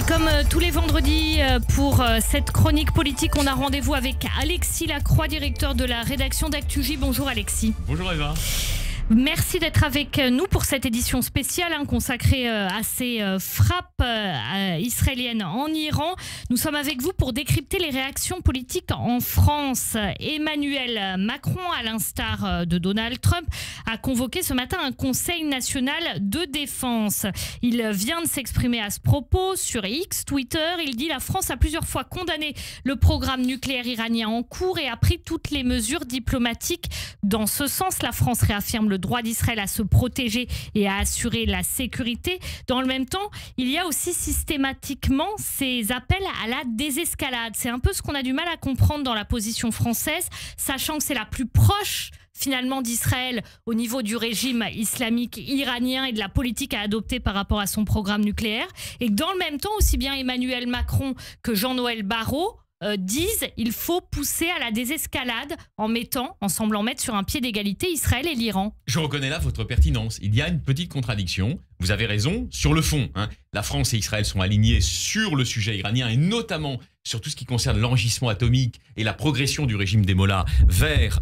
comme tous les vendredis, pour cette chronique politique, on a rendez-vous avec Alexis Lacroix, directeur de la rédaction d'Actu-J. Bonjour Alexis. Bonjour Eva. Merci d'être avec nous pour cette édition spéciale consacrée à ces frappes israéliennes en Iran. Nous sommes avec vous pour décrypter les réactions politiques en France. Emmanuel Macron, à l'instar de Donald Trump, a convoqué ce matin un Conseil national de défense. Il vient de s'exprimer à ce propos sur X, Twitter. Il dit: la France a plusieurs fois condamné le programme nucléaire iranien en cours et a pris toutes les mesures diplomatiques dans ce sens. La France réaffirme le droit d'Israël à se protéger et à assurer la sécurité. Dans le même temps, il y a aussi systématiquement ces appels à la désescalade. C'est un peu ce qu'on a du mal à comprendre dans la position française, sachant que c'est la plus proche finalement d'Israël au niveau du régime islamique iranien et de la politique à adopter par rapport à son programme nucléaire. Et que dans le même temps, aussi bien Emmanuel Macron que Jean-Noël Barrot disent il faut pousser à la désescalade en semblant mettre sur un pied d'égalité Israël et l'Iran. Je reconnais là votre pertinence. Il y a une petite contradiction. Vous avez raison sur le fond. La France et Israël sont alignés sur le sujet iranien et notamment sur tout ce qui concerne l'enrichissement atomique et la progression du régime des Mollahs vers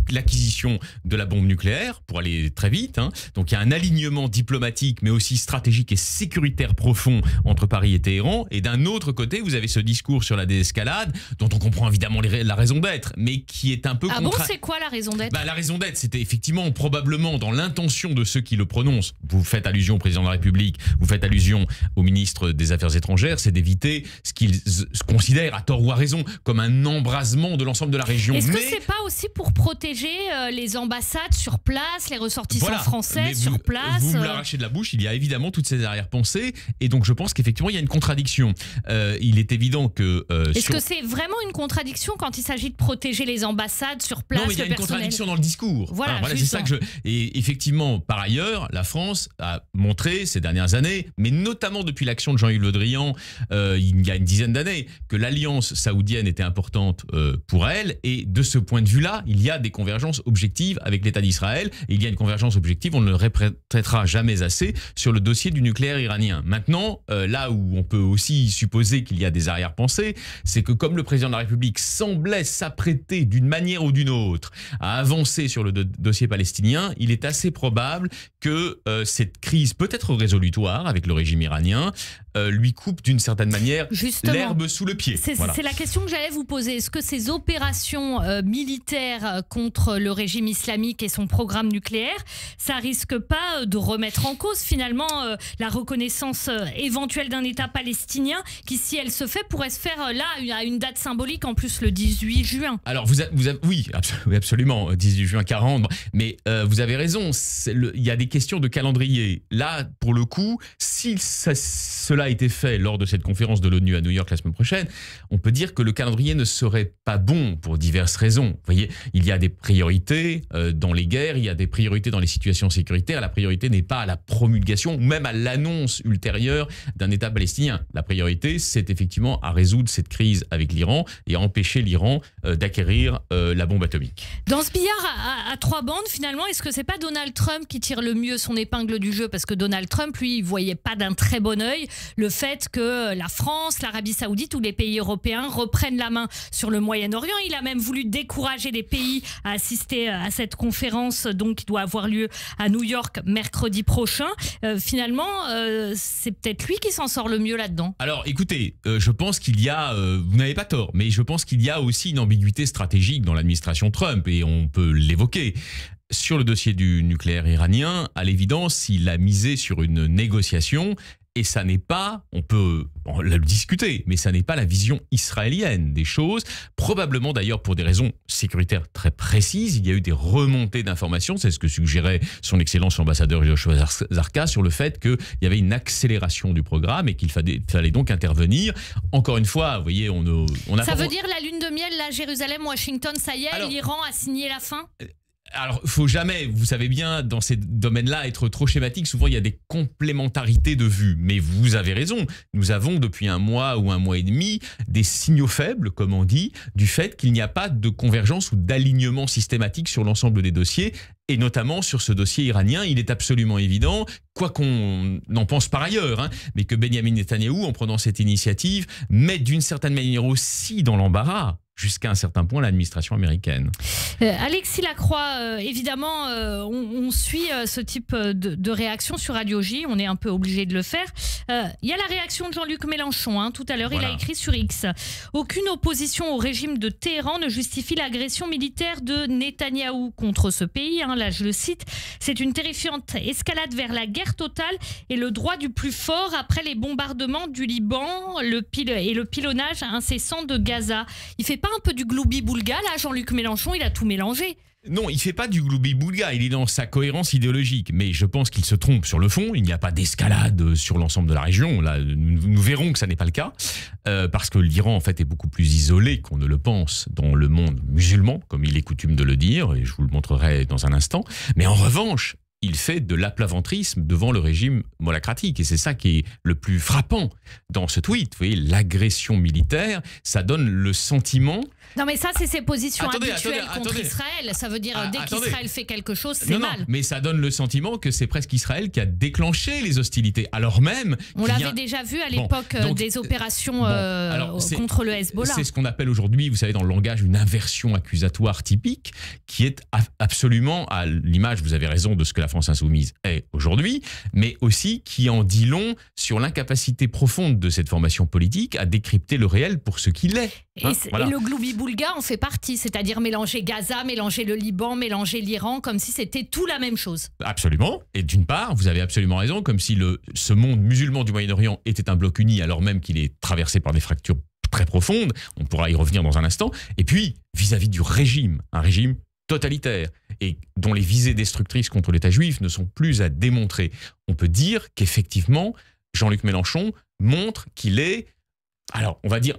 l'acquisition de la bombe nucléaire pour aller très vite. Donc il y a un alignement diplomatique mais aussi stratégique et sécuritaire profond entre Paris et Téhéran. Et d'un autre côté, vous avez ce discours sur la désescalade dont on comprend évidemment la raison d'être, mais qui est un peu bon, c'est quoi la raison d'être? La raison d'être, c'était effectivement probablement dans l'intention de ceux qui le prononcent. Vous faites allusion au président de la République, vous faites allusion au ministre des Affaires étrangères, c'est d'éviter ce qu'ils considèrent, à tort ou à raison, comme un embrasement de l'ensemble de la région. Est-ce que c'est pas aussi pour protéger les ambassades sur place, les ressortissants français sur place? Vous me l'arrachez de la bouche, il y a évidemment toutes ces arrière-pensées, et donc je pense qu'effectivement il y a une contradiction. Il est évident que... Est-ce que c'est vraiment une contradiction quand il s'agit de protéger les ambassades sur place? Non, mais il y a une contradiction dans le discours. Voilà c'est ça que Et effectivement, par ailleurs, la France a montré ces dernières années, mais notamment depuis l'action de Jean-Yves Le Drian il y a une dizaine d'années, que l'alliance saoudienne était importante pour elle, et de ce point de vue-là, il y a des convergences objectives avec l'État d'Israël, et il y a une convergence objective, on ne le répétera jamais assez, sur le dossier du nucléaire iranien. Maintenant, là où on peut aussi supposer qu'il y a des arrière-pensées, c'est que comme le président de la République semblait s'apprêter d'une manière ou d'une autre à avancer sur le dossier palestinien, il est assez probable que cette crise peut-être résolutoire avec le régime iranien lui coupe d'une certaine manière l'herbe sous le pied. C'est la question que j'allais vous poser. Est-ce que ces opérations militaires contre le régime islamique et son programme nucléaire, ça risque pas de remettre en cause finalement la reconnaissance éventuelle d'un État palestinien qui, si elle se fait, pourrait se faire là à une date symbolique, en plus le 18 juin? Alors oui, absolument, 18 juin 40, mais vous avez raison, il y a des questions de calendrier. Là, pour le coup, si cela a été fait lors de cette conférence de l'ONU à New York la semaine prochaine, on peut dire que le calendrier ne serait pas bon pour diverses raisons. Vous voyez, il y a des priorités dans les guerres, il y a des priorités dans les situations sécuritaires. La priorité n'est pas à la promulgation ou même à l'annonce ultérieure d'un État palestinien. La priorité, c'est effectivement à résoudre cette crise avec l'Iran et à empêcher l'Iran d'acquérir la bombe atomique. Dans ce billard à trois bandes, finalement, est-ce que c'est pas Donald Trump qui tire le mieux son épingle du jeu? Parce que Donald Trump, lui, il voyait pas d'un très bon œil le fait que la France, l'Arabie Saoudite ou les pays européens reprennent la main sur le Moyen-Orient. Il a même voulu décourager des pays à assister à cette conférence qui doit avoir lieu à New York mercredi prochain. Finalement, c'est peut-être lui qui s'en sort le mieux là-dedans. Alors écoutez, je pense qu'il y a, vous n'avez pas tort, mais je pense qu'il y a aussi une ambiguïté stratégique dans l'administration Trump et on peut l'évoquer. Sur le dossier du nucléaire iranien, à l'évidence, il a misé sur une négociation. Et ça n'est pas, on peut le discuter, mais ça n'est pas la vision israélienne des choses. Probablement d'ailleurs pour des raisons sécuritaires très précises. Il y a eu des remontées d'informations, c'est ce que suggérait son Excellence l'ambassadeur Yoshua Zarka sur le fait qu'il y avait une accélération du programme et qu'il fallait donc intervenir. Encore une fois, vous voyez, on a... Ça veut dire la lune de miel, là, Jérusalem, Washington, ça y est, l'Iran a signé la fin? Alors, faut jamais, vous savez bien, dans ces domaines-là, être trop schématique. Souvent, il y a des complémentarités de vues. Mais vous avez raison. Nous avons, depuis un mois ou un mois et demi, des signaux faibles, comme on dit, du fait qu'il n'y a pas de convergence ou d'alignement systématique sur l'ensemble des dossiers. Et notamment sur ce dossier iranien, il est absolument évident, quoi qu'on en pense par ailleurs, hein, mais que Benyamin Netanyahou, en prenant cette initiative, met d'une certaine manière aussi dans l'embarras, jusqu'à un certain point, l'administration américaine. Alexis Lacroix, évidemment, on suit ce type de réaction sur Radio J, on est un peu obligé de le faire. Il y a la réaction de Jean-Luc Mélenchon, hein, tout à l'heure, voilà. Il a écrit sur X. Aucune opposition au régime de Téhéran ne justifie l'agression militaire de Netanyahou contre ce pays, hein, là je le cite. C'est une terrifiante escalade vers la guerre totale et le droit du plus fort après les bombardements du Liban et le pilonnage incessant de Gaza. Il fait pas un peu du gloubi-boulga là, Jean-Luc Mélenchon, il a tout mélangé. Non, il ne fait pas du gloubi-boulga, il est dans sa cohérence idéologique. Mais je pense qu'il se trompe sur le fond, il n'y a pas d'escalade sur l'ensemble de la région. Là, nous verrons que ça n'est pas le cas, parce que l'Iran en fait est beaucoup plus isolé qu'on ne le pense dans le monde musulman, comme il est coutume de le dire, et je vous le montrerai dans un instant. Mais en revanche, il fait de l'aplaventrisme devant le régime molacratique. Et c'est ça qui est le plus frappant dans ce tweet. Vous voyez, l'agression militaire, ça donne le sentiment... Non mais ça, c'est ses positions habituelles contre Israël. Ça veut dire dès qu'Israël fait quelque chose, c'est mal. Non, mais ça donne le sentiment que c'est presque Israël qui a déclenché les hostilités. Alors même... On l'avait déjà vu à l'époque des opérations contre le Hezbollah. C'est ce qu'on appelle aujourd'hui, vous savez, dans le langage, une inversion accusatoire typique, qui est absolument à l'image, vous avez raison, de ce que la France insoumise est aujourd'hui, mais aussi qui en dit long sur l'incapacité profonde de cette formation politique à décrypter le réel pour ce qu'il est. Hein, voilà. Et le gloubi-boulga en fait partie, c'est-à-dire mélanger Gaza, mélanger le Liban, mélanger l'Iran, comme si c'était tout la même chose. Absolument. Et d'une part, vous avez absolument raison, comme si ce monde musulman du Moyen-Orient était un bloc uni, alors même qu'il est traversé par des fractures très profondes. On pourra y revenir dans un instant. Et puis, vis-à-vis du régime, un régime totalitaire et dont les visées destructrices contre l'État juif ne sont plus à démontrer. On peut dire qu'effectivement, Jean-Luc Mélenchon montre qu'il est, alors on va dire,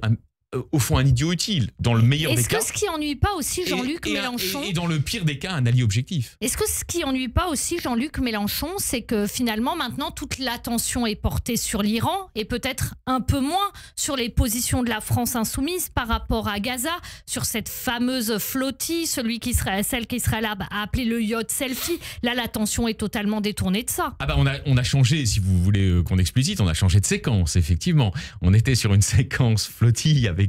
au fond un idiot utile, dans le meilleur des cas. Est-ce que ce qui ennuie pas aussi Jean-Luc Mélenchon et dans le pire des cas, un allié objectif. Est-ce que ce qui ennuie pas aussi Jean-Luc Mélenchon, c'est que finalement maintenant toute l'attention est portée sur l'Iran et peut-être un peu moins sur les positions de la France insoumise par rapport à Gaza, sur cette fameuse flottille, celle qu'Israël a appelée le yacht selfie. Là, l'attention est totalement détournée de ça. Ah bah on a changé, si vous voulez qu'on explicite, on a changé de séquence, effectivement. On était sur une séquence flottille avec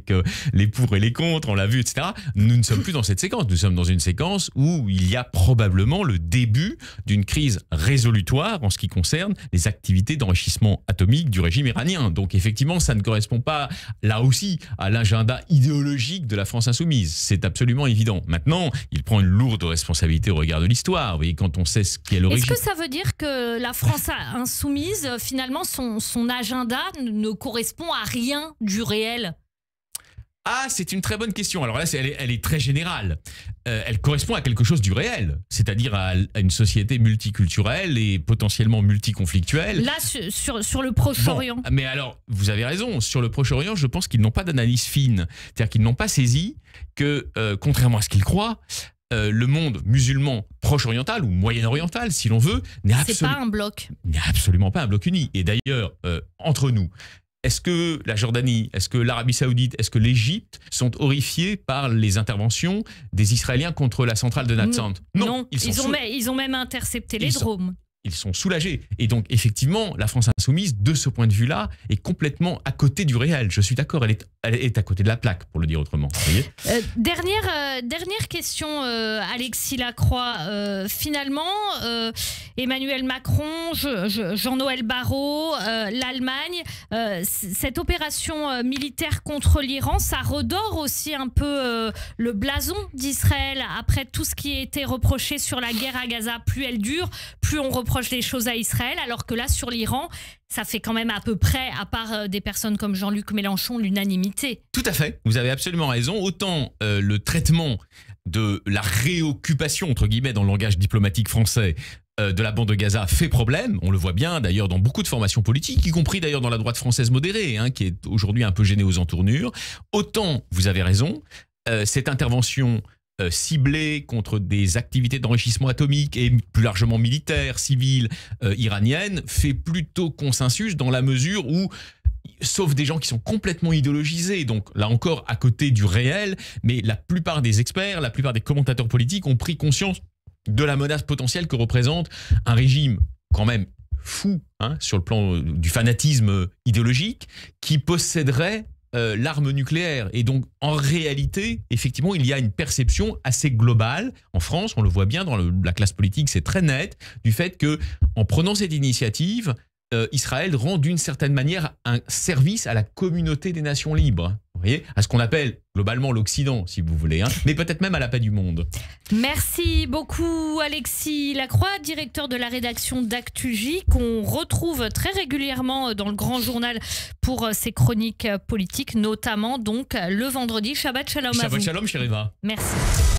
les pour et les contre, on l'a vu, etc. Nous ne sommes plus dans cette séquence. Nous sommes dans une séquence où il y a probablement le début d'une crise résolutoire en ce qui concerne les activités d'enrichissement atomique du régime iranien. Donc effectivement, ça ne correspond pas, là aussi, à l'agenda idéologique de la France insoumise. C'est absolument évident. Maintenant, il prend une lourde responsabilité au regard de l'histoire. Vous voyez, quand on sait ce qu'est l'origine... Est-ce que ça veut dire que la France insoumise, finalement, son agenda ne correspond à rien du réel ? Ah, c'est une très bonne question. Alors là, elle est très générale. Elle correspond à quelque chose du réel, c'est-à-dire à une société multiculturelle et potentiellement multiconflictuelle. Là, sur le Proche-Orient. Bon, mais alors, vous avez raison. Sur le Proche-Orient, je pense qu'ils n'ont pas d'analyse fine. C'est-à-dire qu'ils n'ont pas saisi que, contrairement à ce qu'ils croient, le monde musulman proche-oriental ou moyen-oriental, si l'on veut, n'est absolument pas un bloc uni. Et d'ailleurs, entre nous, est-ce que la Jordanie, est-ce que l'Arabie Saoudite, est-ce que l'Égypte sont horrifiés par les interventions des Israéliens contre la centrale de Natsant? Non, ils ont même intercepté les drones. Ils sont soulagés. Et donc, effectivement, la France insoumise, de ce point de vue-là, est complètement à côté du réel. Je suis d'accord, elle est à côté de la plaque, pour le dire autrement. Vous voyez dernière question, Alexis Lacroix. Finalement, Emmanuel Macron, Jean-Noël Barrot, l'Allemagne, cette opération militaire contre l'Iran, ça redore aussi un peu le blason d'Israël. Après tout ce qui a été reproché sur la guerre à Gaza, plus elle dure, plus on reproche des choses à Israël, alors que là, sur l'Iran, ça fait quand même à peu près, à part des personnes comme Jean-Luc Mélenchon, l'unanimité. Tout à fait, vous avez absolument raison. Autant le traitement de la réoccupation, entre guillemets, dans le langage diplomatique français, de la bande de Gaza fait problème. On le voit bien d'ailleurs dans beaucoup de formations politiques, y compris d'ailleurs dans la droite française modérée, hein, qui est aujourd'hui un peu gênée aux entournures. Autant, vous avez raison, cette intervention ciblée contre des activités d'enrichissement atomique et plus largement militaire, civile, iranienne, fait plutôt consensus dans la mesure où, sauf des gens qui sont complètement idéologisés, donc là encore à côté du réel, mais la plupart des experts, la plupart des commentateurs politiques ont pris conscience de la menace potentielle que représente un régime quand même fou, hein, sur le plan du fanatisme idéologique, qui posséderait l'arme nucléaire. Et donc, en réalité, effectivement, il y a une perception assez globale. En France, on le voit bien dans la classe politique, c'est très net, du fait que, en prenant cette initiative, Israël rend d'une certaine manière un service à la communauté des nations libres. Vous voyez, à ce qu'on appelle globalement l'Occident, si vous voulez, hein, mais peut-être même à la paix du monde. Merci beaucoup Alexis Lacroix, directeur de la rédaction d'Actu-J, qu'on retrouve très régulièrement dans le Grand Journal pour ses chroniques politiques, notamment donc le vendredi. Shabbat Shalom à vous. Shabbat Shalom, Chériva. Merci.